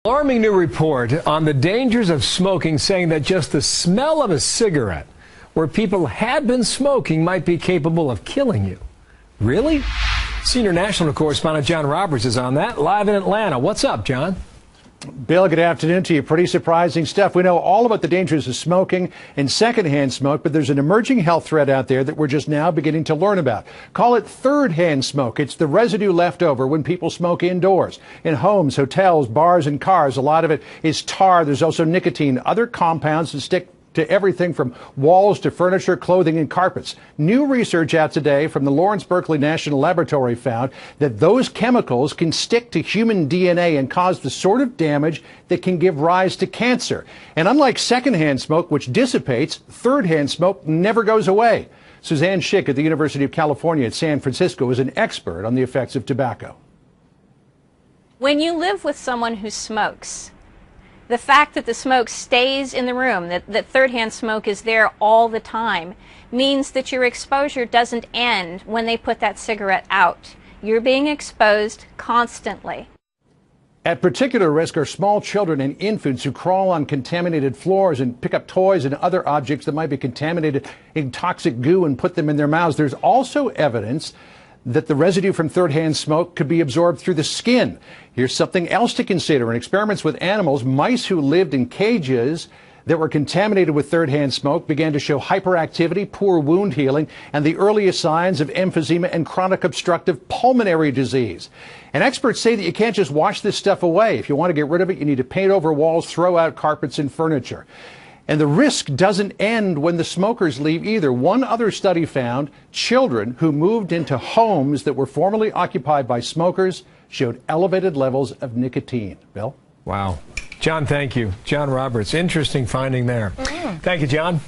Alarming new report on the dangers of smoking, saying that just the smell of a cigarette where people had been smoking might be capable of killing you. Really? Senior national correspondent John Roberts is on that, live in Atlanta. What's up, John? Bill, good afternoon to you. Pretty surprising stuff. We know all about the dangers of smoking and secondhand smoke, but there's an emerging health threat out there that we're just now beginning to learn about. Call it third-hand smoke. It's the residue left over when people smoke indoors, in homes, hotels, bars, and cars. A lot of it is tar. There's also nicotine, other compounds that stick to everything from walls to furniture, clothing, and carpets. New research out today from the Lawrence Berkeley National Laboratory found that those chemicals can stick to human DNA and cause the sort of damage that can give rise to cancer. And unlike secondhand smoke, which dissipates, third-hand smoke never goes away. Suzanne Schick at the University of California at San Francisco is an expert on the effects of tobacco. When you live with someone who smokes, the fact that the smoke stays in the room, that third-hand smoke is there all the time, means that your exposure doesn't end when they put that cigarette out. You're being exposed constantly. At particular risk are small children and infants who crawl on contaminated floors and pick up toys and other objects that might be contaminated in toxic goo and put them in their mouths. There's also evidence that the residue from third-hand smoke could be absorbed through the skin. Here's something else to consider. In experiments with animals, mice who lived in cages that were contaminated with third-hand smoke began to show hyperactivity, poor wound healing, and the earliest signs of emphysema and chronic obstructive pulmonary disease. And experts say that you can't just wash this stuff away. If you want to get rid of it, you need to paint over walls, throw out carpets and furniture. And the risk doesn't end when the smokers leave either. One other study found children who moved into homes that were formerly occupied by smokers showed elevated levels of nicotine. Bill? Wow. John, thank you. John Roberts. Interesting finding there. Thank you, John.